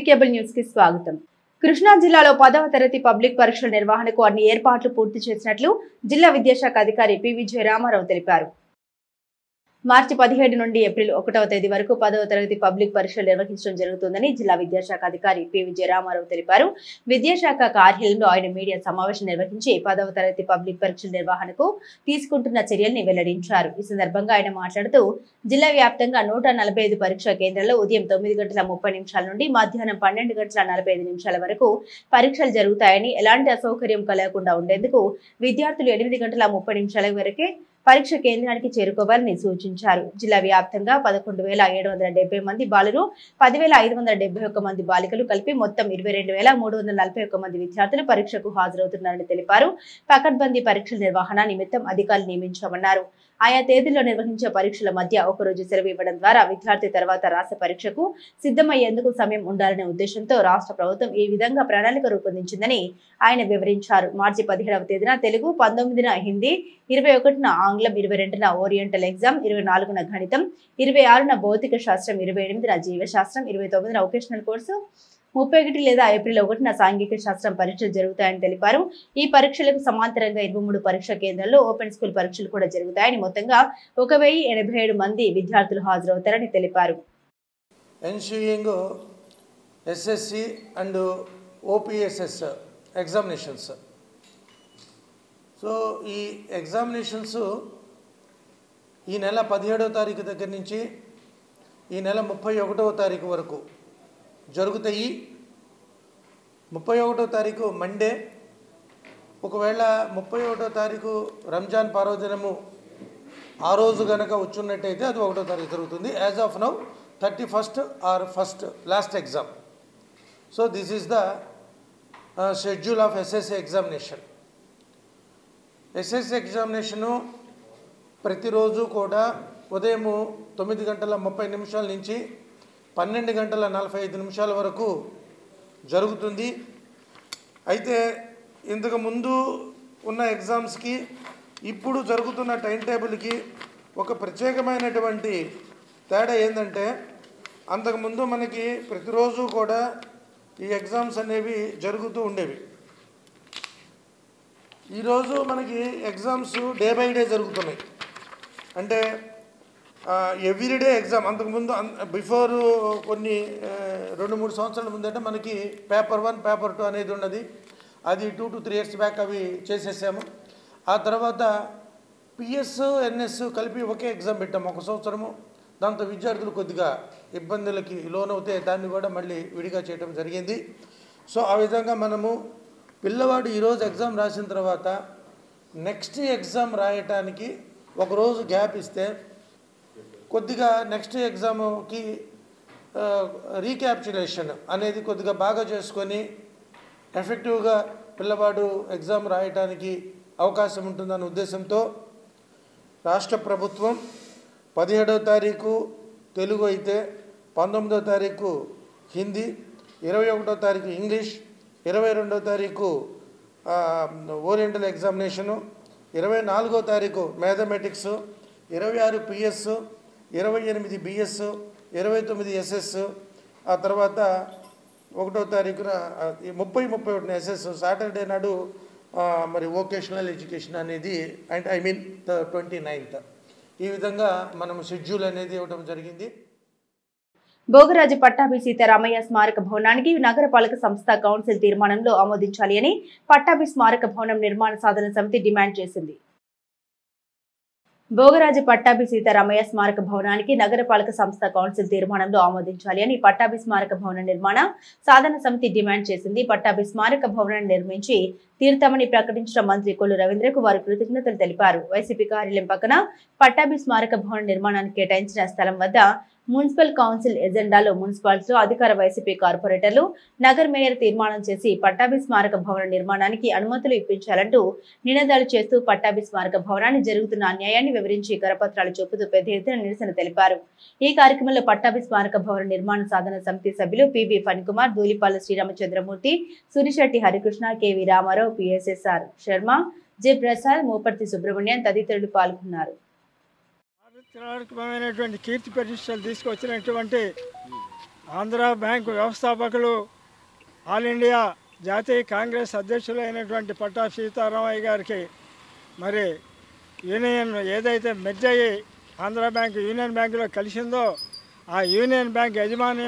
Cable news కి స్వాగతం. కృష్ణా జిల్లాలో 10వ తరగతి పబ్లిక్ పరీక్షల నిర్వహణకు అన్ని ఏర్పాట్లు పూర్తి చేసినట్లు జిల్లా విద్యాశాఖ అధికారి పి. విజయరామారావు తెలిపారు. మార్చి 17 నుండి ఏప్రిల్ 1వ తేదీ వరకు 10వ తరగతి పబ్లిక్ పరీక్షలు నిర్వహించడం జరుగుతుందని జిల్లా విద్యాశాఖ అధికారి పి. విజయరామారావు తెలిపారు. విద్యాశాఖ కార్యాలయంలో ఆయన మీడియా సమావేశం నిర్వహించి 10వ తరగతి పబ్లిక్ పరీక్షల నిర్వహణకు తీసుకుంటున్న చర్యల్ని వెల్లడించారు. ఈ సందర్భంగా ఆయన మాట్లాడుతూ జిల్లా వ్యాప్తంగా 145 పరీక్షా కేంద్రాల్లో ఉదయం 9:30 నుండి మధ్యాహ్నం 12:45 వరకు పరీక్షలు జరుగుతాయని, ఎలాంటి అసౌకర్యం కలగకుండా ఉండేందుకు విద్యార్థులు 8:30 వరకే పరీక్ష కేంద్రానికి చేరుకోవాలని సూచించారు. జిల్లా వ్యాప్తంగా 11,770 మంది బాలురు, 10,571 మంది బాలికలు కలిపి మొత్తం 22,341 మంది విద్యార్థులు పరీక్షకు హాజరవుతున్నారని తెలిపారు. పకడ్బందీ పరీక్షల నిర్వహణ నిమిత్తం అధికారులు నియమించామన్నారు. ఆయా తేదీల్లో నిర్వహించే పరీక్షల మధ్య ఒకరోజు సెలవు ఇవ్వడం ద్వారా విద్యార్థి తర్వాత రాసే పరీక్షకు సిద్ధమయ్యేందుకు సమయం ఉండాలనే ఉద్దేశంతో రాష్ట్ర ప్రభుత్వం ఈ విధంగా ప్రణాళిక రూపొందించిందని ఆయన వివరించారు. మార్చి 17వ తేదీన తెలుగు, 19న హిందీ, 21న ఆంగ్లం, 22న ఓరియంటల్ ఎగ్జామ్, 24న గణితం, 26న భౌతిక శాస్త్రం, 28న జీవశాస్త్రం, 29న వొకేషనల్ కోర్సు, 31 లేదా ఏప్రిల్ 1న సాంఘిక శాస్త్రం పరీక్షలు జరుగుతాయని తెలిపారు. ఈ పరీక్షలకు సమాంతరంగా 23 పరీక్షా కేంద్రాల్లో ఓపెన్ స్కూల్ పరీక్షలు కూడా జరుగుతాయని, మొత్తంగా 1087 మంది విద్యార్థులు హాజరవుతారని తెలిపారు. Ensuing SSC and OPSS examinations. So ఈ ఎగ్జామినేషన్స్ ఈ నెల 17వ తారీఖు దగ్గర నుంచి ఈ నెల 31వ తారీఖు వరకు జరుగుతాయి. 31వ తారీఖు మండే. ఒకవేళ 31వ తారీఖు రంజాన్ పర్వదినము ఆ రోజు కనుక వచ్చున్నట్టయితే అది 1వ తారీఖు జరుగుతుంది. As of now 31st or first last exam. So this is the schedule of SSC examination. SSC examination ప్రతిరోజు కూడా ఉదయం 9:30 నుంచి 12:45 వరకు జరుగుతుంది. అయితే ఇంతకు ముందు ఉన్న ఎగ్జామ్స్కి ఇప్పుడు జరుగుతున్న టైం టేబుల్కి ఒక ప్రత్యేకమైనటువంటి తేడా ఏంటంటే, అంతకుముందు మనకి ప్రతిరోజు కూడా ఈ ఎగ్జామ్స్ అనేవి జరుగుతూ ఉండేవి. ఈరోజు మనకి ఎగ్జామ్స్ డే బై డే జరుగుతున్నాయి. అంటే ఎవ్రీడే ఎగ్జామ్. అంతకుముందు బిఫోర్ కొన్ని 2-3 సంవత్సరాల ముందంటే మనకి పేపర్ 1, పేపర్ 2 అనేది ఉన్నది. అది 2 to 3 years బ్యాక్ అవి చేసేసాము. ఆ తర్వాత పిఎస్, ఎన్ఎస్ కలిపి ఒకే ఎగ్జామ్ పెట్టాము 1 సంవత్సరము. దాంతో విద్యార్థులు కొద్దిగా ఇబ్బందులకి లోనవుతే దాన్ని కూడా మళ్ళీ విడిగా చేయడం జరిగింది. సో ఆ విధంగా మనము పిల్లవాడు ఈరోజు ఎగ్జామ్ రాసిన తర్వాత నెక్స్ట్ ఎగ్జామ్ రాయటానికి ఒకరోజు గ్యాప్ ఇస్తే కొద్దిగా నెక్స్ట్ ఎగ్జామ్కి రీక్యాప్చులేషన్ అనేది కొద్దిగా బాగా చేసుకొని ఎఫెక్టివ్గా పిల్లవాడు ఎగ్జామ్ రాయటానికి అవకాశం ఉంటుందన్న ఉద్దేశంతో రాష్ట్ర ప్రభుత్వం 17వ తారీఖు తెలుగు అయితే, 19వ తారీఖు హిందీ, 21వ తారీఖు ఇంగ్లీష్, 22వ తారీఖు ఓరియంటల్ ఎగ్జామినేషను, 24వ తారీఖు మ్యాథమెటిక్స్, 26 పిఎస్, 28 బిఎస్, 29 ఎస్ఎస్, ఆ తర్వాత 1వ తారీఖున 30-31 ఎస్ఎస్. సాటర్డే నాడు మరి వొకేషనల్ ఎడ్యుకేషన్ అనేది అండ్ ఐ మీన్ 29th. ఈ విధంగా మనం షెడ్యూల్ అనేది ఇవ్వడం జరిగింది. భోగరాజు పట్టాభి సీతారామయ్య స్మారక భవనానికి నగరపాలక సంస్థ కౌన్సిల్ తీర్మానంలో ఆమోదించాలి అని పట్టాభి స్మారక భవనం నిర్మాణ సాధన సమితి డిమాండ్ చేసింది. భోగరాజు పట్టాభి సీతారామయ్య స్మారక భవనానికి నగరపాలక సంస్థ కౌన్సిల్ తీర్మానంలో ఆమోదించాలి అని పట్టాభి స్మారక భవన నిర్మాణ సాధన సమితి డిమాండ్ చేసింది. పట్టాభి స్మారక భవనాన్ని నిర్మించి తీర్థమని ప్రకటించిన మంత్రి కొల్లు రవీంద్రకు వారు కృతజ్ఞతలు తెలిపారు. వైసీపీ కార్యాలయం పక్కన పట్టాభి స్మారక భవన నిర్మాణానికి కేటాయించిన స్థలం వద్ద మున్సిపల్ కౌన్సిల్ ఎజెండాలో మున్సిపాలిటీలో అధికార వైసీపీ కార్పొరేటర్లు, నగర్ మేయర్ తీర్మానం చేసి పట్టాభి స్మారక భవన నిర్మాణానికి అనుమతులు ఇప్పించాలంటూ నినాదాలు చేస్తూ పట్టాభి స్మారక భవనాన్ని జరుగుతున్న అన్యాయాన్ని వివరించి కరపత్రాలు చూపుతూ పెద్ద ఎత్తున నిరసన తెలిపారు. ఈ కార్యక్రమంలో పట్టాభి స్మారక భవన నిర్మాణ సాధన సమితి సభ్యులు PV Phanikumar, Dhulipala Sriramachandramurthy, Surisetti Harikrishna, KV Ramarao, PSSR Sharma, J Prasad, Moparthi Subrahmanyam తదితరులు పాల్గొన్నారు. చారిత్రాత్మకమైనటువంటి కీర్తి ప్రతిష్టలు తీసుకొచ్చినటువంటి ఆంధ్ర బ్యాంకు వ్యవస్థాపకులు ఆల్ ఇండియా జాతీయ కాంగ్రెస్ అధ్యక్షులు అయినటువంటి పట్టాభి సీతారామయ్య గారికి మరి యూనియన్ ఏదైతే మెర్జ్ అయ్యి ఆంధ్ర బ్యాంకు యూనియన్ బ్యాంకులో కలిసిందో ఆ యూనియన్ బ్యాంక్ యజమాని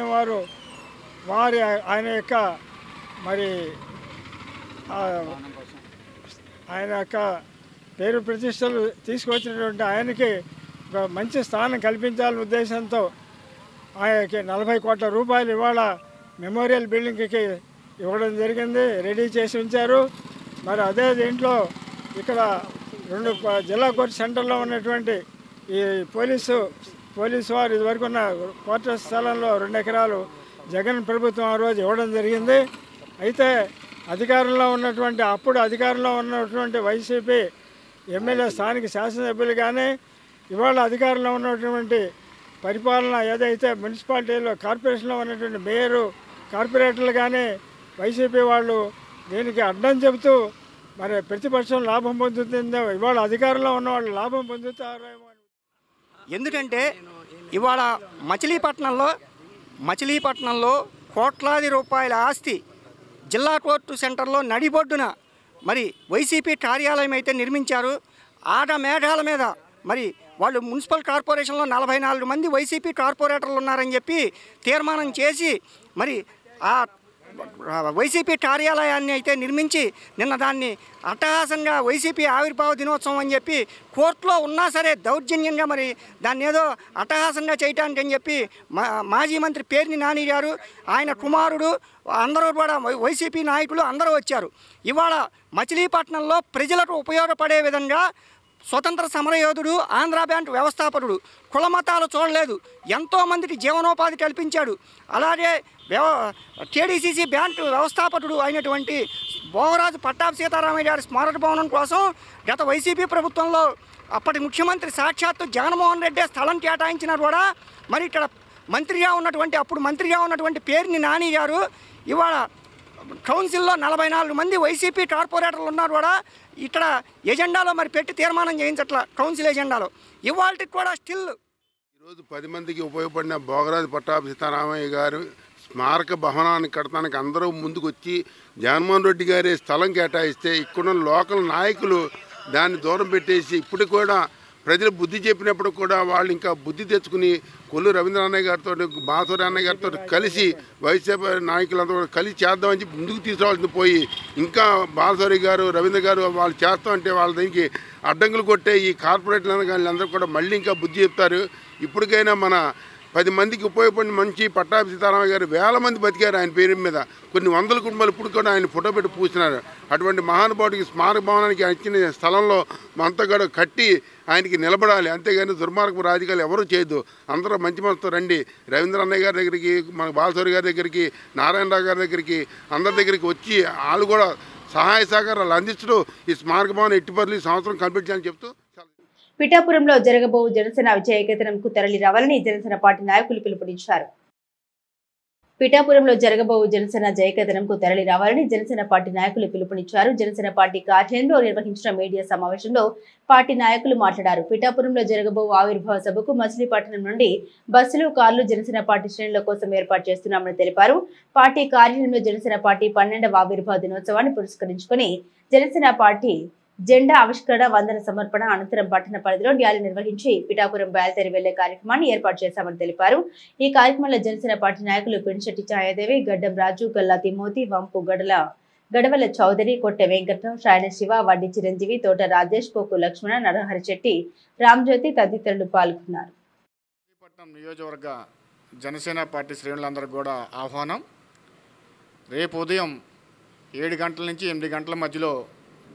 ఆయన యొక్క మరి ఆయన యొక్క పేరు ప్రతిష్టలు తీసుకొచ్చినటువంటి ఆయనకి ఒక మంచి స్థానం కల్పించాలనే ఉద్దేశంతో ఆయనకి 40 కోట్ల రూపాయలు ఇవాళ మెమోరియల్ బిల్డింగ్కి ఇవ్వడం జరిగింది, రెడీ చేసి ఉంచారు. మరి అదే దీంట్లో ఇక్కడ 2 జిల్లా కోర్టు సెంటర్లో ఉన్నటువంటి ఈ పోలీసు వారు ఇదివరకు ఉన్న క్వార్టర్ స్థలంలో 2 ఎకరాలు జగన్ ప్రభుత్వం ఆ రోజు ఇవ్వడం జరిగింది. అయితే అప్పుడు అధికారంలో ఉన్నటువంటి వైసీపీ ఎమ్మెల్యే స్థానిక శాసనసభ్యులు కానీ ఇవాళ అధికారంలో ఉన్నటువంటి పరిపాలన ఏదైతే మున్సిపాలిటీలో కార్పొరేషన్లో ఉన్నటువంటి మేయరు కార్పొరేటర్లు కానీ వైసీపీ వాళ్ళు దీనికి అడ్డం చెబుతూ మరి ప్రతిపక్షం లాభం పొందుతుందో ఇవాళ అధికారంలో ఉన్న వాళ్ళు లాభం పొందుతారేమో. ఎందుకంటే ఇవాళ మచిలీపట్నంలో కోట్లాది రూపాయల ఆస్తి జిల్లా కోర్టు సెంటర్లో నడిబొడ్డున మరి వైసీపీ కార్యాలయం అయితే నిర్మించారు. ఆడ మేఘాల మీద మరి వాళ్ళు మున్సిపల్ కార్పొరేషన్లో 44 మంది వైసీపీ కార్పొరేటర్లు ఉన్నారని చెప్పి తీర్మానం చేసి మరి ఆ వైసీపీ కార్యాలయాన్ని అయితే నిర్మించి నిన్న దాన్ని అట్టహాసంగా వైసీపీ ఆవిర్భావ దినోత్సవం అని చెప్పి కోర్టులో ఉన్నా సరే దౌర్జన్యంగా మరి దాన్ని ఏదో అట్టహాసంగా చేయటానికి అని చెప్పి మాజీ మంత్రి పేర్ని నాని గారు ఆయన కుమారుడు అందరూ కూడా వైసీపీ నాయకులు అందరూ వచ్చారు. ఇవాళ మచిలీపట్నంలో ప్రజలకు ఉపయోగపడే విధంగా స్వతంత్ర సమరయోధుడు, ఆంధ్ర బ్యాంక్ వ్యవస్థాపకుడు, కులమతాలు చూడలేదు, ఎంతోమందికి జీవనోపాధి కల్పించాడు. అలాగే కేడీసీసీ బ్యాంక్ వ్యవస్థాపకుడు అయినటువంటి భోగరాజు పట్టాభి సీతారామయ్య గారి స్మారక భవనం కోసం గత వైసీపీ ప్రభుత్వంలో అప్పటి ముఖ్యమంత్రి సాక్షాత్తు జగన్మోహన్ రెడ్డి స్థలం కేటాయించినా కూడా మరి ఇక్కడ అప్పుడు మంత్రిగా ఉన్నటువంటి పేర్ని నాని గారు ఇవాళ కౌన్సిల్లో 44 మంది వైసీపీ కార్పొరేటర్లు ఉన్నారు కూడా ఇక్కడ ఎజెండాలో మరి పెట్టి తీర్మానం చేయించట్ల కౌన్సిల్ ఎజెండాలో ఇవాళకి కూడా స్టిల్. ఈరోజు 10 మందికి ఉపయోగపడిన భోగరాజు పట్టాభి సీతారామయ్య గారు స్మారక భవనాన్ని కట్టడానికి అందరూ ముందుకు వచ్చి జగన్మోహన్ రెడ్డి గారి స్థలం కేటాయిస్తే ఇక్కడున్న లోకల్ నాయకులు దాన్ని దూరం పెట్టేసి ఇప్పుడు కూడా ప్రజలు బుద్ధి చెప్పినప్పుడు కూడా వాళ్ళు ఇంకా బుద్ధి తెచ్చుకుని కొల్లు రవీంద్ర అన్నయ్య గారితో బాసూరి అన్నయ్య గారితో కలిసి వైసీపీ నాయకులంతా కూడా కలిసి చేద్దామని చెప్పి ముందుకు తీసుకురావాల్సింది పోయి ఇంకా బాసూరి గారు రవీంద్ర గారు వాళ్ళు చేస్తామంటే వాళ్ళ దీనికి అడ్డంకులు కొట్టే ఈ కార్పొరేట్లు వాళ్ళందరూ కూడా మళ్ళీ ఇంకా బుద్ధి చెప్తారు. ఇప్పటికైనా మన 10 మందికి ఉపయోగపడిన మంచి పట్టాభి సీతారామయ్య గారు 1000 మంది బతికారు ఆయన పేరు మీద. కొన్ని వందల కుటుంబాలు ఇప్పుడు కూడా ఆయన ఫోటో పెట్టి పూసినారు. అటువంటి మహానుభావుడికి స్మారక భవనానికి ఇచ్చిన స్థలంలో అంతా కూడా కట్టి ఆయనకి నిలబడాలి, అంతేగాని దుర్మార్గపు రాజకీయాలు ఎవరూ చేయొద్దు. అందరూ మంచి మనసుతో రండి. రవీంద్ర అన్నయ్య గారి దగ్గరికి, మన బాలసూరి గారి దగ్గరికి, నారాయణరావు గారి దగ్గరికి అందరి దగ్గరికి వచ్చి వాళ్ళు కూడా సహాయ సహకారాలు అందించడం ఈ స్మారక భవనం ఎట్టి పరిస్థితుల్లో ఈ సంవత్సరం కంప్లీట్ చేయాలని చెప్తూ పిఠాపురంలో జరగబో జనసేన విజయకేతనంకు తరలి రావాలని జనసేన పార్టీ నాయకులు పిలుపునిచ్చారు. పిఠాపురంలో జరగబో జనసేన జయకేతనంకు తరలి రావాలని జనసేన పార్టీ నాయకులు పిలుపునిచ్చారు. జనసేన పార్టీ కార్యాలయంలో నిర్వహించిన మీడియా సమావేశంలో పార్టీ నాయకులు మాట్లాడారు. పిఠాపురంలో జరగబో ఆవిర్భావ సభకు మచిలీపట్నం నుండి బస్సులు, కార్లు జనసేన పార్టీ శ్రేణుల కోసం ఏర్పాటు చేస్తున్నామని తెలిపారు. పార్టీ కార్యాలయంలో జనసేన పార్టీ 12వ ఆవిర్భావ దినోత్సవాన్ని పురస్కరించుకుని జనసేన పార్టీ జెండా ఆవిష్కరణ, వందన సమర్పణ అనంతరం పట్టణ పరిధిలో ర్యాలీ నిర్వహించి పిఠాపురం బయలుదేరి వెళ్లే కార్యక్రమాన్ని ఏర్పాటు చేశామని తెలిపారు. ఈ కార్యక్రమంలో జనసేన పార్టీ నాయకులు పెంచెట్టి ఛాయాదేవి, గడ్డం రాజు, గల్లా తిమోతి, వంపు గడవల చౌదరి, కొట్టె వెంకట్రావు, శాయన శివ, వడ్డీ చిరంజీవి, తోట రాజేష్, పోకు లక్ష్మణ, నరహరి చెట్టి, రామ్జ్యోతి తదితరులు పాల్గొన్నారు. నియోజకవర్గ జనసేన పార్టీ శ్రేణులందరూ కూడా ఆహ్వానం. రేపు ఉదయం 7 గంటల నుంచి 8 గంటల మధ్యలో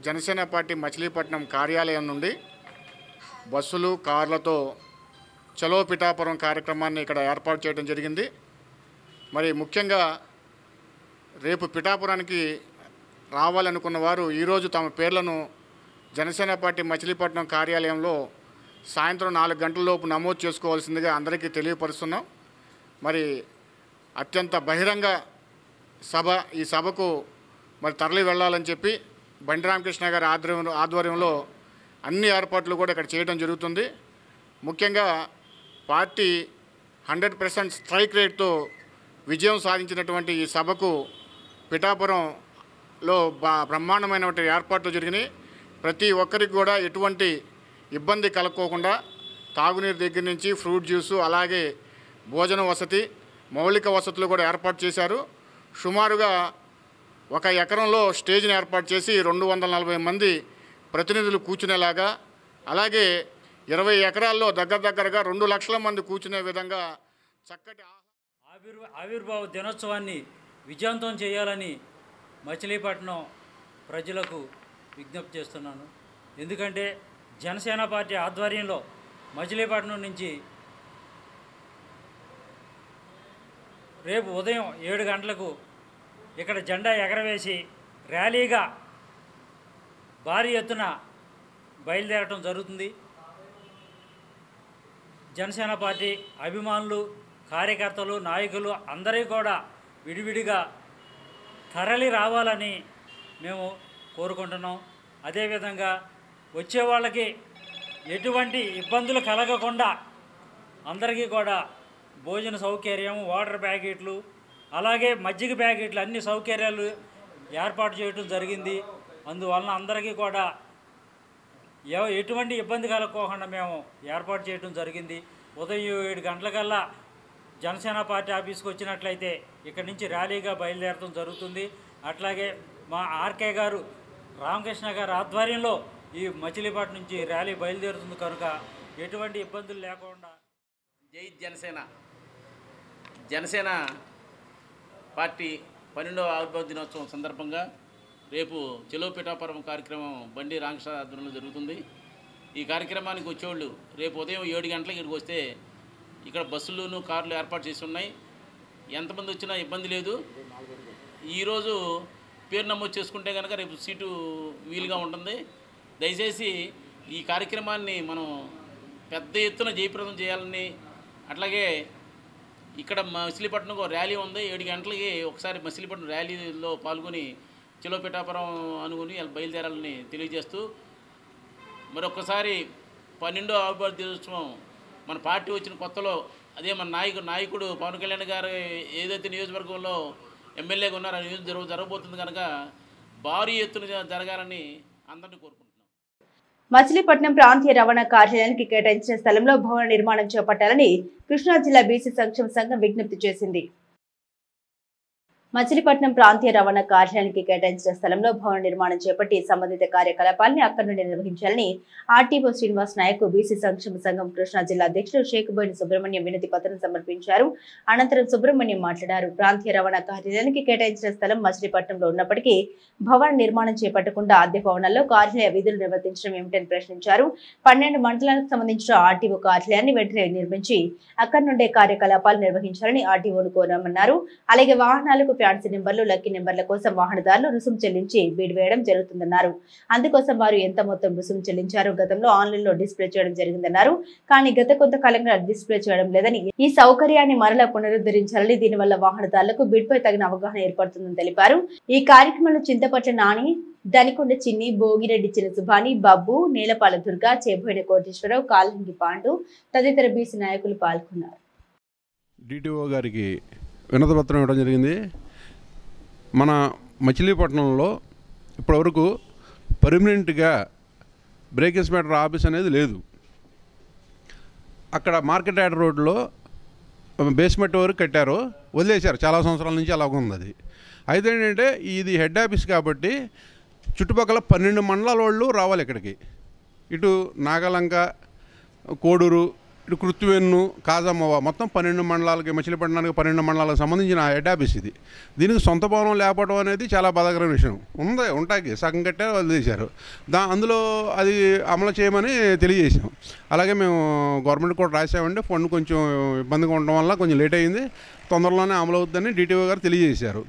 జనసేన పార్టీ మచిలీపట్నం కార్యాలయం నుండి బస్సులు, కార్లతో చలో పిఠాపురం కార్యక్రమాన్ని ఇక్కడ ఏర్పాటు చేయడం జరిగింది. మరి ముఖ్యంగా రేపు పిఠాపురానికి రావాలనుకున్న వారు ఈరోజు తమ పేర్లను జనసేన పార్టీ మచిలీపట్నం కార్యాలయంలో సాయంత్రం 4 గంటలలోపు నమోదు చేసుకోవాల్సిందిగా అందరికీ తెలియపరుస్తున్నాం. మరి అత్యంత బహిరంగ సభ, ఈ సభకు మరి తరలి వెళ్ళాలని చెప్పి బండి రామకృష్ణ గారి ఆధ్వర్యంలో అన్ని ఏర్పాట్లు కూడా ఇక్కడ చేయడం జరుగుతుంది. ముఖ్యంగా పార్టీ 100% స్ట్రైక్ రేట్తో విజయం సాధించినటువంటి ఈ సభకు పిఠాపురంలో బ్రహ్మాండమైనటువంటి ఏర్పాట్లు జరిగినాయి. ప్రతి ఒక్కరికి కూడా ఎటువంటి ఇబ్బంది కలగకోకుండా తాగునీరు దగ్గర నుంచి ఫ్రూట్ జ్యూసు, అలాగే భోజన వసతి, మౌలిక వసతులు కూడా ఏర్పాటు చేశారు. సుమారుగా 1 ఎకరంలో స్టేజ్ని ఏర్పాటు చేసి 240 మంది ప్రతినిధులు కూర్చునేలాగా, అలాగే 20 ఎకరాల్లో దగ్గరగా 2 లక్షల మంది కూర్చునే విధంగా చక్కటి ఆవిర్భావ దినోత్సవాన్ని విజయవంతం చేయాలని మచిలీపట్నం ప్రజలకు విజ్ఞప్తి చేస్తున్నాను. ఎందుకంటే జనసేన పార్టీ ఆధ్వర్యంలో మచిలీపట్నం నుంచి రేపు ఉదయం 7 గంటలకు ఇక్కడ జెండా ఎగరవేసి ర్యాలీగా భారీ ఎత్తున బయలుదేరటం జరుగుతుంది. జనసేన పార్టీ అభిమానులు, కార్యకర్తలు, నాయకులు అందరూ కూడా విడివిడిగా తరలి రావాలని మేము కోరుకుంటున్నాం. అదేవిధంగా వచ్చే వాళ్ళకి ఎటువంటి ఇబ్బందులు కలగకుండా అందరికీ కూడా భోజన సౌకర్యం, వాటర్ ప్యాకెట్లు, అలాగే మజ్జిగ ప్యాకెట్లు అన్ని సౌకర్యాలు ఏర్పాటు చేయడం జరిగింది. అందువలన అందరికీ కూడా ఎటువంటి ఇబ్బంది కలగకోకుండా మేము ఏర్పాటు చేయడం జరిగింది. ఉదయం 7 గంటలకల్లా జనసేన పార్టీ ఆఫీస్కి వచ్చినట్లయితే ఇక్కడి నుంచి ర్యాలీగా బయలుదేరడం జరుగుతుంది. అట్లాగే మా ఆర్కే గారు, రామకృష్ణ గారు ఆధ్వర్యంలో ఈ మచిలీపట్నం నుంచి ర్యాలీ బయలుదేరుతుంది కనుక ఎటువంటి ఇబ్బందులు లేకుండా జై జనసేన. జనసేన పార్టీ 12వ ఆవిర్భావ దినోత్సవం సందర్భంగా రేపు చెలో పిఠాపురం కార్యక్రమం బండి రామకృష్ణ ఆధ్వర్యంలో జరుగుతుంది. ఈ కార్యక్రమానికి వచ్చేవాళ్ళు రేపు ఉదయం 7 గంటలకు ఇక్కడికి వస్తే ఇక్కడ బస్సులు, కార్లు ఏర్పాటు చేసి ఉన్నాయి. ఎంతమంది వచ్చినా ఇబ్బంది లేదు. ఈరోజు పేరు నమోదు చేసుకుంటే కనుక రేపు సీటు వీలుగా ఉంటుంది. దయచేసి ఈ కార్యక్రమాన్ని మనం పెద్ద ఎత్తున జయప్రదం చేయాలని, అట్లాగే ఇక్కడ మచిలీపట్నం ర్యాలీ ఉంది. 7 గంటలకి ఒకసారి మచిలీపట్నం ర్యాలీలో పాల్గొని చెలో పిఠాపురం అనుకుని బయలుదేరాలని తెలియజేస్తూ, మరొకసారి 12వ ఆవిర్భావ దినోత్సవం మన పార్టీ వచ్చిన కొత్తలో అదే మన నాయకుడు పవన్ కళ్యాణ్ గారు ఏదైతే నియోజకవర్గంలో ఎమ్మెల్యేగా ఉన్నారో ఆ నియోజకవర్గం జరగబోతుంది కనుక భారీ ఎత్తున జరగాలని అందరినీ కోరుకుంటున్నాం. మచిలీపట్నం ప్రాంతీయ రవాణా కార్యాలయానికి కేటాయించిన స్థలంలో భవన నిర్మాణం చేపట్టాలని కృష్ణా జిల్లా బీసీ సంక్షేమ సంఘం విజ్ఞప్తి చేసింది. మచిలీపట్నం ప్రాంతీయ రవాణా కార్యాలయానికి కేటాయించిన స్థలంలో భవన నిర్మాణం చేపట్టి సంబంధిత కార్యకలాపాలని అక్కడి నుండి నిర్వహించాలని ఆర్టీఓ శ్రీనివాస్ నాయక్ బీసీ సంక్షేమ సంఘం కృష్ణా జిల్లా అధ్యక్షుడు షేకుబోయిన సుబ్రహ్మణ్యం వినతి పత్రం సమర్పించారు. అనంతరం సుబ్రహ్మణ్యం మాట్లాడారు. ప్రాంతీయ రవాణా కార్యాలయానికి కేటాయించిన స్థలం మచిలీపట్నంలో ఉన్నప్పటికీ భవన నిర్మాణం చేపట్టకుండా అద్దె భవనాల్లో కార్యాలయ విధులు నిర్వర్తించడం ఏమిటని ప్రశ్నించారు. 12 మండలాలకు సంబంధించిన ఆర్టీఓ కార్యాలయాన్ని వెంటనే నిర్మించి అక్కడి నుండే కార్యకలాపాలు నిర్వహించాలని ఆర్టీఓను కోరామన్నారు. అలాగే వాహనాలకు ఫ్యాన్సీ నెంబర్లు, లక్కీ నెంబర్ల కోసం వాహనదారులు రుసుము చెల్లించి బీడ్ వేయడం జరుగుతుందన్నారు. అందుకోసం వారు ఎంత మొత్తం రుసుము చెల్లించారో గతంలో ఆన్లైన్ లో డిస్ప్లే చేయడం జరిగిందన్నారు. కానీ గత కొంతకాలంగా డిస్ప్లే చేయడం లేదని, ఈ సౌకర్యాన్ని మరలా పునరుద్ధరించాలని, దీనివల్ల వాహనదారులకు బిడ్ పై తగిన అవగాహన ఏర్పడుతుందని తెలిపారు. ఈ కార్యక్రమంలో చింతపట్ల నాని, దనికొండ చిన్ని, భోగిరెడ్డి చిన్న సుభాని, బాబు, నేలపాల దుర్గా, చేబోయిన కోటేశ్వరరావు, కాల్హింగి పాండు తదితర బీసీ నాయకులు పాల్గొన్నారు. డిటిఓ గారికి వినతి పత్రం ఇవ్వడం జరిగింది. మన మచిలీపట్నంలో ఇప్పటివరకు పర్మనెంట్గా బ్రేక్ ఇన్స్పెక్టర్ ఆఫీస్ అనేది లేదు. అక్కడ మార్కెట్ యార్డ్ రోడ్లో బేస్మెంట్ వరకు కట్టారు, వదిలేశారు. చాలా సంవత్సరాల నుంచి అలాగ ఉంది అది. అయితే ఏంటంటే ఇది హెడ్ ఆఫీస్ కాబట్టి చుట్టుపక్కల 12 మండలాల వాళ్ళు రావాలి ఇక్కడికి. ఇటు నాగలంక, కోడూరు, ఇటు కృత్తివెన్ను, కాజమ్మవ, మొత్తం 12 మండలాలకి, మచిలీపట్నానికి 12 మండలాలకు సంబంధించిన హెడ్ ఆఫీస్ ఇది. దీనికి సొంత భవనం లేకపోవడం అనేది చాలా బాధాకరమైన విషయం. ఉంటాయి సగం కట్టే వదిలేశారు. అందులో అది అమలు చేయమని తెలియజేసాం. అలాగే మేము గవర్నమెంట్ కూడా రాసామండి. ఫండ్ కొంచెం ఇబ్బందిగా ఉండడం వల్ల కొంచెం లేట్ అయింది. తొందరలోనే అమలు అవుతుందని డిటిఓ గారు తెలియజేశారు.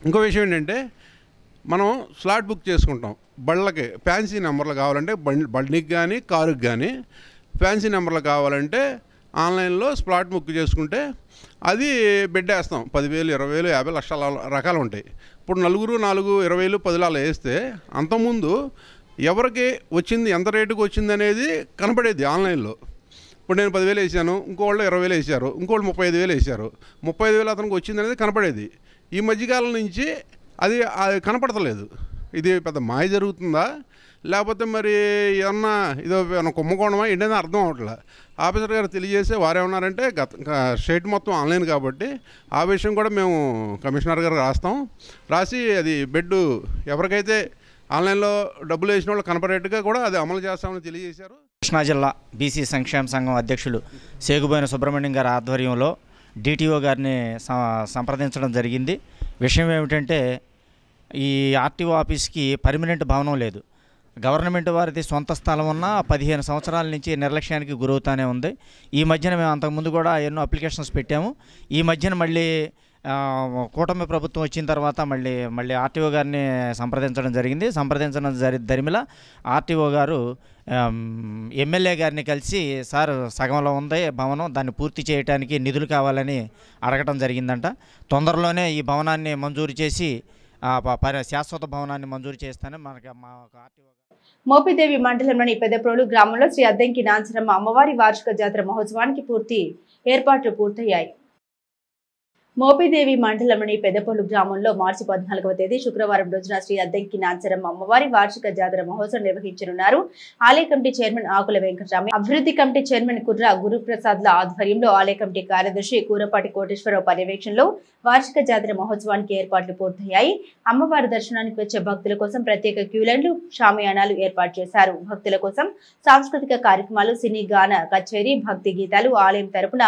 ఇంకో విషయం ఏంటంటే, మనం స్లాట్ బుక్ చేసుకుంటాం బళ్ళకి. ఫ్యాన్సీ నెంబర్లు కావాలంటే బండికి కానీ కారుకి కానీ ఫ్యాన్సీ నెంబర్లు కావాలంటే ఆన్లైన్లో స్లాట్ బుక్ చేసుకుంటే అది బెడ్ వేస్తాం. 10,000, 20,000, 50 లక్షల రకాలు ఉంటాయి. ఇప్పుడు 4, 20,000, 10,000 వేస్తే అంతకుముందు ఎవరికి వచ్చింది, ఎంత రేటుకు వచ్చింది అనేది కనపడేది ఆన్లైన్లో. ఇప్పుడు నేను 10,000 వేసాను, ఇంకోళ్ళు 20,000 వేసారు, ఇంకోళ్ళు 35,000 వేసారు. 35,000 అతనికి వచ్చింది అనేది కనపడేది. ఈ మధ్యకాలం నుంచి అది కనపడతలేదు. ఇది పెద్ద మాయ జరుగుతుందా లేకపోతే మరి ఏమన్నా ఇదో కుంభకోణమా ఏంటనే అర్థం అవట్లే. ఆఫీసర్ గారు తెలియజేసి వారేమన్నారంటే స్టేట్ మొత్తం ఆన్లైన్ కాబట్టి ఆ విషయం కూడా మేము కమిషనర్ గారు రాసి అది బెడ్ ఎవరికైతే ఆన్లైన్లో డబ్బులు వేసిన వాళ్ళు కనపడేట్టుగా కూడా అది అమలు చేస్తామని తెలియజేశారు. కృష్ణా జిల్లా బీసీ సంక్షేమ సంఘం అధ్యక్షులు సేగుబోయిన సుబ్రహ్మణ్యం గారి ఆధ్వర్యంలో డిటిఓ గారిని సంప్రదించడం జరిగింది. విషయం ఏమిటంటే ఈ ఆర్టీఓ ఆఫీస్కి పర్మనెంట్ భవనం లేదు. గవర్నమెంట్ వారిది సొంత స్థలం ఉన్న 15 సంవత్సరాల నుంచి నిర్లక్ష్యానికి గురవుతూనే ఉంది. ఈ మధ్యన మేము అంతకుముందు కూడా ఎన్నో అప్లికేషన్స్ పెట్టాము. ఈ మధ్యన మళ్ళీ కూటమి ప్రభుత్వం వచ్చిన తర్వాత మళ్ళీ ఆర్టీఓ గారిని సంప్రదించడం జరిమిల ఆర్టీఓ గారు ఎమ్మెల్యే గారిని కలిసి సార్ సగంలో ఉంది భవనం, దాన్ని పూర్తి చేయడానికి నిధులు కావాలని అడగటం జరిగిందంట. తొందరలోనే ఈ భవనాన్ని మంజూరు చేసి శాశ్వత భవనాన్ని మంజూరు చేస్తానని మా ఆర్టీఓ. మోపిదేవి మండలంలోని పెద్దప్రోలు గ్రామంలో శ్రీ అద్దంకి నాంచరమ్మ అమ్మవారి వార్షిక జాతర మహోత్సవానికి ఏర్పాట్లు పూర్తయ్యాయి. మోపిదేవి మండలంలోని పెద్దపోలు గ్రామంలో మార్చి 14వ తేదీ శుక్రవారం రోజున శ్రీ అద్దంకి నాంచరమ్మ అమ్మవారి వార్షిక జాతర మహోత్సవం నిర్వహించనున్నారు. ఆలయ కమిటీ చైర్మన్ ఆకుల వెంకటరామయ్య, అభివృద్ధి కమిటీ చైర్మన్ కుర్ర గురుప్రసాద్ల ఆధ్వర్యంలో ఆలయ కమిటీ కార్యదర్శి కూరపాటి కోటేశ్వరరావు పర్యవేక్షణలో వార్షిక జాతర మహోత్సవానికి ఏర్పాట్లు పూర్తయ్యాయి. అమ్మవారి దర్శనానికి వచ్చే భక్తుల కోసం ప్రత్యేక క్యూలైన్లు, షామియానాలు ఏర్పాటు చేశారు. భక్తుల కోసం సాంస్కృతిక కార్యక్రమాలు, సినీ గాన కచేరీ, భక్తి గీతాలు ఆలయం తరపున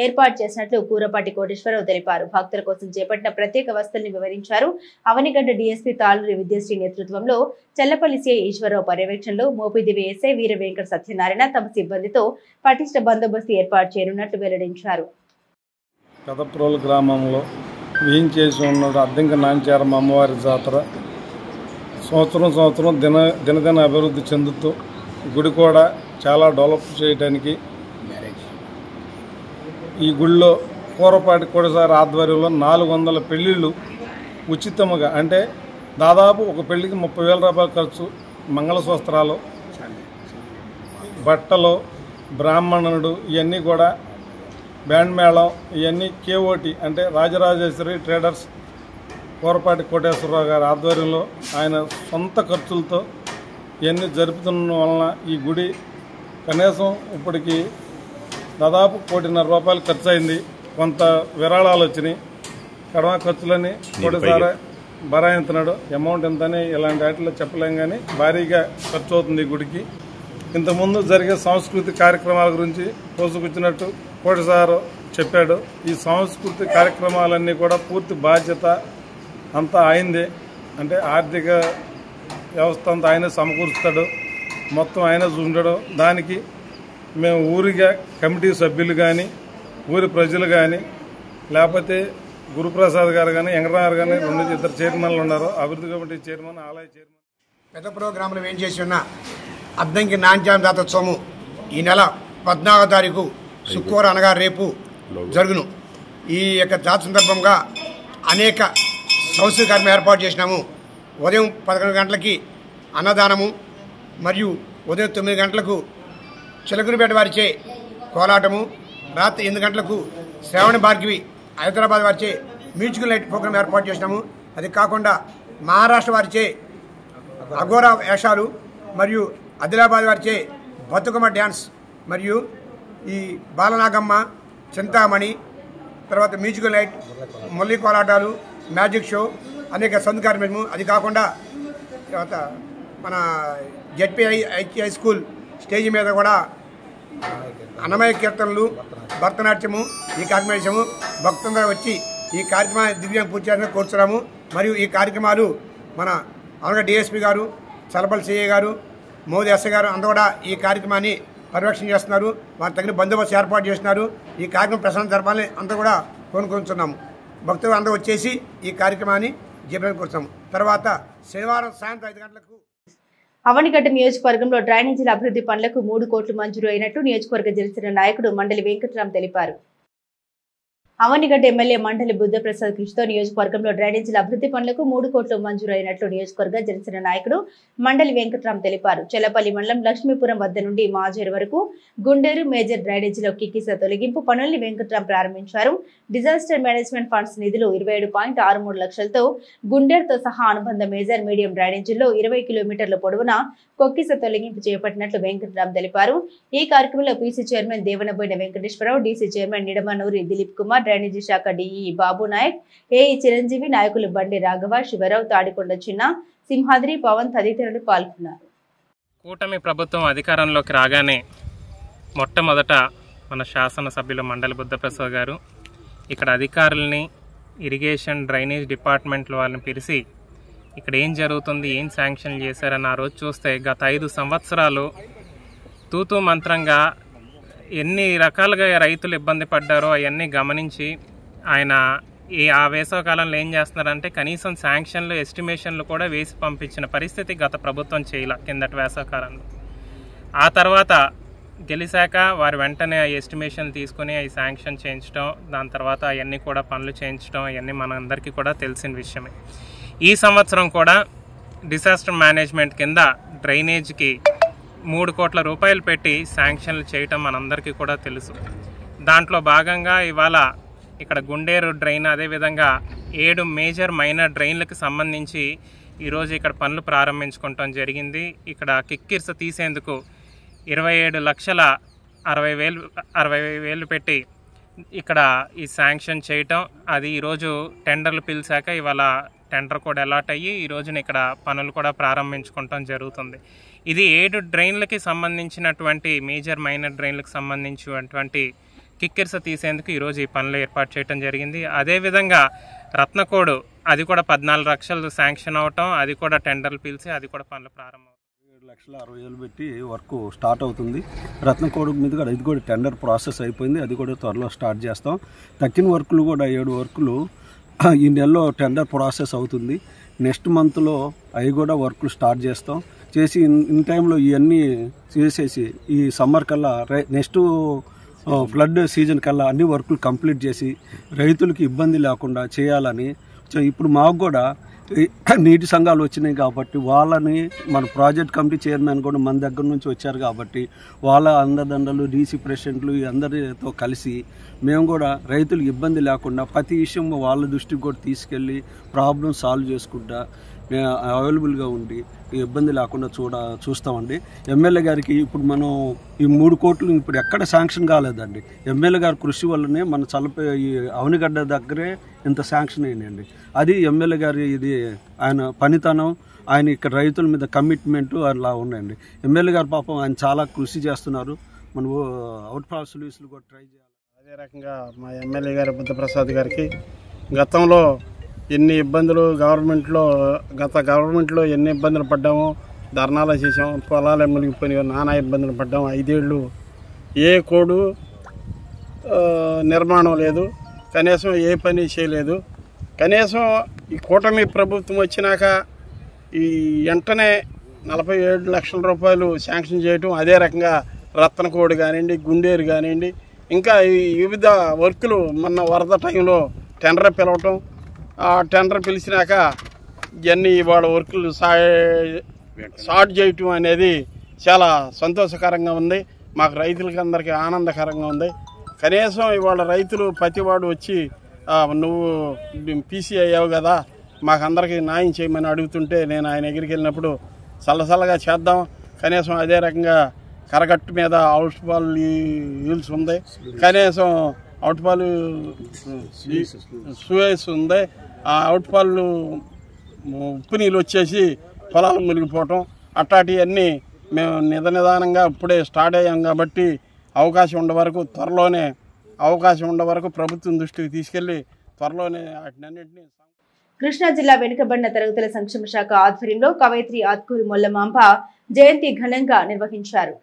ఏర్పాటు చేసినట్లు కూరపాటి కోటేశ్వరరావు తెలిపారు. భక్తుల కోసం చేపట్టిన ప్రత్యేక వసతుల్ని వివరించారు. అవనిగడ్డ డీఎస్పీ తాళూరి విద్యాశ్రీ నేతృత్వంలో చెల్లపల్లి సిఐ ఈశ్వరరావు పర్యవేక్షణలో మోపిదేవి ఎస్ఐ వీర వెంకట సత్యనారాయణ తమ సిబ్బందితో పటిష్ట బందోబస్తు ఏర్పాటు చేయనున్నట్లు వెల్లడించారు. పెదప్రోలు గ్రామంలో వేయించేసి ఉన్న అద్దంకి నాంచారమ్మ అమ్మవారి జాతర సంవత్సరం దినదిన అభివృద్ధి చెందుతూ గుడి కూడా చాలా డెవలప్ చేయడానికి ఈ గుడిలో కూరపాటి కోటసారి ఆధ్వర్యంలో 400 పెళ్ళిళ్ళు ఉచితంగా, అంటే దాదాపు ఒక పెళ్లికి 30,000 రూపాయలు ఖర్చు, మంగళసూత్రాలు, బట్టలు, బ్రాహ్మణుడు, ఇవన్నీ కూడా బ్యాండ్ మేళం, ఇవన్నీ కేఓటి అంటే రాజరాజేశ్వరి ట్రేడర్స్ కూరపాటి కోటేశ్వరరావు గారి ఆధ్వర్యంలో ఆయన సొంత ఖర్చులతో ఇవన్నీ జరుపుతున్న వలన ఈ గుడి కనీసం ఇప్పటికి దాదాపు 1,50,00,000 రూపాయలు ఖర్చు అయింది. కొంత విరాళాలు వచ్చినాయి. కడమ ఖర్చులని కోటిసారి బరాయించున్నాడు. అమౌంట్ ఎంతని ఇలాంటి వాటిలో చెప్పలేం, కానీ భారీగా ఖర్చు అవుతుంది ఈ గుడికి. ఇంతకుముందు జరిగే సాంస్కృతిక కార్యక్రమాల గురించి పోసుకొచ్చినట్టు కోటిసారు చెప్పాడు. ఈ సాంస్కృతిక కార్యక్రమాలన్నీ కూడా పూర్తి బాధ్యత అంతా ఆయనదే. అంటే ఆర్థిక వ్యవస్థ అంతా ఆయనే సమకూరుస్తాడు, మొత్తం ఆయనే చూడడం. దానికి మేము ఊరిగా కమిటీ సభ్యులు కానీ, ఊరి ప్రజలు కానీ, లేకపోతే గురుప్రసాద్ గారు కానీ, వెంకటరావు కానీ, 2 చైర్మన్లు ఉన్నారు. అభివృద్ధి కమిటీ చైర్మన్, ఆలయ చైర్మన్. పెద్ద ప్రోగ్రాంలో ఏం చేసి ఉన్న అద్దంకి నాంచారం దాతోత్సవము ఈ నెల 14వ తారీఖు శుక్రవారం అనగా రేపు జరుగును. ఈ యొక్క జాతర సందర్భంగా అనేక సంస్కృతిక కార్యక్రమం ఏర్పాటు చేసినాము. ఉదయం 11 గంటలకి అన్నదానము, మరియు ఉదయం 9 గంటలకు చిలకూరిపేట వారిచే కోలాటము, రాత్రి 8 గంటలకు శ్రావణ భార్గవి హైదరాబాద్ వారిచే మ్యూజికల్ నైట్ ప్రోగ్రాం ఏర్పాటు చేసినాము. అది కాకుండా మహారాష్ట్ర వారిచే అఘోరా వేషాలు, మరియు ఆదిలాబాద్ వారిచే బతుకమ్మ డ్యాన్స్, మరియు ఈ బాలనాగమ్మ, చింతామణి, తర్వాత మ్యూజికల్ నైట్, మురళీ కోలాటాలు, మ్యాజిక్ షో, అనేక సంత కార్యక్రమము. అది కాకుండా తర్వాత మన జెడ్పీఐ హై స్కూల్ స్టేజ్ మీద కూడా అన్నమయ్య కీర్తనలు, భరతనాట్యము ఈ కార్యక్రమం చేసాము. భక్తులందరూ వచ్చి ఈ కార్యక్రమాన్ని దివ్యంగా పూర్తి చేయాలని కోరుతున్నాము. మరియు ఈ కార్యక్రమాలు మన అనగా డిఎస్పీ గారు, చలపల్లి సిఐ గారు, మోదీ ఎస్ఐ గారు అందరూ కూడా ఈ కార్యక్రమాన్ని పర్యవేక్షణ చేస్తున్నారు. వారు తగిన బందోబస్తు ఏర్పాటు చేస్తున్నారు. ఈ కార్యక్రమం ప్రశాంత జరపాలని అందరూ కూడా కోరుకుంటున్నాము. భక్తులు అందరూ వచ్చేసి ఈ కార్యక్రమాన్ని జరపాలని కోరుతున్నాము. తర్వాత శనివారం సాయంత్రం 5 గంటలకు అవనిగడ్డ నియోజకవర్గంలో డ్రైనేజీల అభివృద్ధి పనులకు 3 కోట్లు మంజూరు అయినట్లు నియోజకవర్గ జనసేన నాయకుడు మండలి వెంకటరామ్ తెలిపారు. అవనిగడ్డ ఎమ్మెల్యే మండలి బుద్ధప్రసాద్ కృషితో నియోజకవర్గంలో డ్రైనేజీల అభివృద్ధి పనులకు 3 కోట్లు మంజూరు అయినట్లు నియోజకవర్గ జనసేన నాయకుడు మండలి వెంకట్రామ్ తెలిపారు. చెల్లపల్లి మండలం లక్ష్మీపురం వద్ద నుండి మాజేరు వరకు గుండేరు మేజర్ డ్రైనేజీలో కిక్కిస తొలగింపు పనుల్ని వెంకట్రామ్ ప్రారంభించారు. డిజాస్టర్ మేనేజ్మెంట్ ఫండ్స్ నిధులు 27.63 లక్షలతో గుండేరుతో సహా అనుబంధ మేజర్ మీడియం డ్రైనేజీల్లో 20 కిలోమీటర్ల పొడవున కొక్కిస తొలగింపు చేపట్టినట్లు వెంకట్రామ్ తెలిపారు. ఈ కార్యక్రమంలో PC chairman Devanaboyina Venkateswararao, DC chairman Nidamanuri Dilip Kumar, drainage శాఖ డిఈ బాబు నాయక్, ఏఈ చిరంజీవి, నాయకులు బండి రాఘవ, శివరావు, తాడికొండ చిన్న, సింహాద్రి, పవన్ తదితరులు పాల్గొన్నారు. కూటమి ప్రభుత్వం అధికారంలోకి రాగానే మొట్టమొదట మన శాసనసభ్యులు మండలి బుద్ధప్రసాద్ గారు ఇక్కడ అధికారులని, ఇరిగేషన్ డ్రైనేజ్ డిపార్ట్మెంట్ల వాళ్ళని పిలిచి ఇక్కడ ఏం జరుగుతుంది, ఏం శాంక్షన్ చేశారని ఆ రోజు చూస్తే గత 5 సంవత్సరాలు తూతూ మంత్రంగా ఎన్ని రకాలుగా రైతులు ఇబ్బంది పడ్డారో అవన్నీ గమనించి ఆయన ఆ వేసవకాలంలో ఏం చేస్తున్నారంటే కనీసం శాంక్షన్లు, ఎస్టిమేషన్లు కూడా వేసి పంపించిన పరిస్థితి గత ప్రభుత్వం చేయాల కిందటి వేసవకాలంలో. ఆ తర్వాత గెలిచాక వారు వెంటనే ఆ ఎస్టిమేషన్ తీసుకుని అవి శాంక్షన్ చేయించడం, దాని తర్వాత అవన్నీ కూడా పనులు చేయించడం అవన్నీ మనందరికీ కూడా తెలిసిన విషయమే. ఈ సంవత్సరం కూడా డిజాస్టర్ మేనేజ్మెంట్ కింద డ్రైనేజ్కి 3 కోట్ల రూపాయలు పెట్టి శాంక్షన్లు చేయటం మనందరికీ కూడా తెలుసు. దాంట్లో భాగంగా ఇవాళ ఇక్కడ గుండేరు డ్రైన్, అదేవిధంగా 7 మేజర్ మైనర్ డ్రైన్లకు సంబంధించి ఈరోజు ఇక్కడ పనులు ప్రారంభించుకోవటం జరిగింది. ఇక్కడ కిక్కిర్స తీసేందుకు 27,60,000 పెట్టి ఇక్కడ ఈ శాంక్షన్ చేయటం, అది ఈరోజు టెండర్లు పిలిచాక ఇవాళ టెండర్ కూడా అలాట్ అయ్యి ఈ రోజున ఇక్కడ పనులు కూడా ప్రారంభించుకోవటం జరుగుతుంది. ఇది 7 డ్రైన్లకి సంబంధించినటువంటి మేజర్ మైనర్ డ్రైన్లకు సంబంధించినటువంటి కిక్కిర్స తీసేందుకు ఈరోజు ఈ పనులు ఏర్పాటు చేయడం జరిగింది. అదేవిధంగా రత్నకోడు, అది కూడా 14 లక్షలు శాంక్షన్ అవటం, అది కూడా టెండర్లు పిలిచి అది కూడా పనులు ప్రారంభం. 7,60,000 పెట్టి వర్క్ స్టార్ట్ అవుతుంది. రత్నకోడు మీద కూడా ఇది కూడా టెండర్ ప్రాసెస్ అయిపోయింది, అది కూడా త్వరలో స్టార్ట్ చేస్తాం. తక్కిన వర్కులు కూడా 7 వర్కులు ఈ నెలలో టెండర్ ప్రాసెస్ అవుతుంది. నెక్స్ట్ మంత్లో అవి కూడా వర్కులు స్టార్ట్ చేస్తాం. చేసి ఇన్ టైంలో ఇవన్నీ చేసేసి ఈ సమ్మర్ కల్లా నెక్స్ట్ ఫ్లడ్ సీజన్ కల్లా అన్ని వర్కులు కంప్లీట్ చేసి రైతులకి ఇబ్బంది లేకుండా చేయాలని. ఇప్పుడు మాకు కూడా నీటి సంఘాలు వచ్చినాయి కాబట్టి వాళ్ళని మన ప్రాజెక్ట్ కమిటీ చైర్మన్ కూడా మన దగ్గర నుంచి వచ్చారు కాబట్టి వాళ్ళ అండదండలు, డీసీ ప్రెసిడెంట్లు అందరితో కలిసి మేము కూడా రైతులకు ఇబ్బంది లేకుండా ప్రతి విషయం వాళ్ళ దృష్టికి కూడా తీసుకెళ్ళి ప్రాబ్లం సాల్వ్ చేసుకుంటా అవైలబుల్గా ఉండి ఇబ్బంది లేకుండా చూస్తామండి. ఎమ్మెల్యే గారికి ఇప్పుడు మనం ఈ 3 కోట్లు ఇప్పుడు ఎక్కడ శాంక్షన్ కాలేదండి. ఎమ్మెల్యే గారి కృషి వల్లనే మన ఈ అవనిగడ్డ దగ్గరే ఇంత శాంక్షన్ అయిందండి. అది ఎమ్మెల్యే గారి ఇది ఆయన పనితనం, ఆయన ఇక్కడ రైతుల మీద కమిట్మెంట్ అలా ఉన్నాయండి. ఎమ్మెల్యే గారు పాపం ఆయన చాలా కృషి చేస్తున్నారు. మనం అవుట్ పాస్ సొల్యూషన్లు కూడా ట్రై చేయాలి. అదే రకంగా మా ఎమ్మెల్యే గారి బుద్ధప్రసాద్ గారికి గతంలో ఎన్ని ఇబ్బందులు గత గవర్నమెంట్లో ఎన్ని ఇబ్బందులు పడ్డామో, ధర్నాలు చేసాం, పొలాలు మునిగిపోయినాయో, నానా ఇబ్బందులు పడ్డాము. 5 ఏళ్ళు ఏ కోడు నిర్మాణం లేదు, కనీసం ఏ పని చేయలేదు. కనీసం ఈ కూటమి ప్రభుత్వం వచ్చినాక ఈ వెంటనే 47 లక్షల రూపాయలు శాంక్షన్ చేయటం, అదే రకంగా రత్నకోడి కానివ్వండి, గుండేరు కానివ్వండి, ఇంకా ఈ వివిధ వర్కులు మొన్న వరద టైంలో టెండర్ పిలవటం, ఆ టెండర్ పిలిచినాక ఇవన్నీ వాళ్ళ వర్కులు స్టార్ట్ చేయటం అనేది చాలా సంతోషకరంగా ఉంది. మాకు రైతులకి అందరికీ ఆనందకరంగా ఉంది. కనీసం ఇవాళ రైతులు ప్రతివాడు వచ్చి నువ్వు పీసీ అయ్యావు కదా, మాకందరికీ న్యాయం చేయమని అడుగుతుంటే నేను ఆయన దగ్గరికి వెళ్ళినప్పుడు చల్లగా చేద్దాం, కనీసం అదే రకంగా కరగట్టు మీద అవుట్ ఫాల్ హీల్స్ ఉంది, కనీసం అవుట్ ఫాల్ సువేస్ ఉంది, ఆ అవుట్ ఫాల్ ఉప్పు నీళ్ళు వచ్చేసి పొలాలు మునిగిపోవటం అట్లాంటివన్నీ మేము నిదానంగా ఇప్పుడే స్టార్ట్ అయ్యాం కాబట్టి అవకాశం ఉండే వరకు ప్రభుత్వం దృష్టికి తీసుకెళ్లి త్వరలోనే వాటినన్నింటినీ. కృష్ణా జిల్లా వెనుకబడిన తరగతుల సంక్షేమ శాఖ ఆధ్వర్యంలో కవయిత్రి ఆత్కూరి మొల్లమాంబ జయంతి ఘనంగా నిర్వహించారు.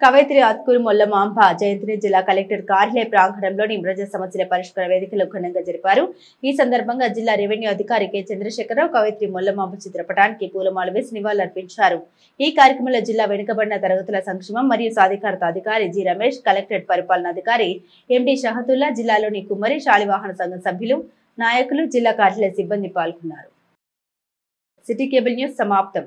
కవయిత్రి అత్కూరు మొల్లమాంబ జయంతిని జిల్లా కలెక్టర్ కార్యాలయ ప్రాంగణంలోని ప్రజా సమస్యల పరిష్కార వేదికలో ఘనంగా జరిపారు. ఈ సందర్భంగా జిల్లా రెవెన్యూ అధికారి కె చంద్రశేఖరరావు కవయిత్రి మొల్లమాంబ చిత్రపటానికి పూలమాల వేసి నివాళులర్పించారు. ఈ కార్యక్రమంలో జిల్లా వెనుకబడిన తరగతుల సంక్షేమం మరియు సాధికారత అధికారి జి రమేష్, కలెక్టరేట్ పరిపాలనాధికారి ఎండి షహతుల్లా, జిల్లాలోని కుమ్మరి శాలివాహన సంఘం సభ్యులు, నాయకులు, జిల్లా కార్యాలయ సిబ్బంది పాల్గొన్నారు. సిటీ కేబుల్ న్యూస్ సమాప్తం.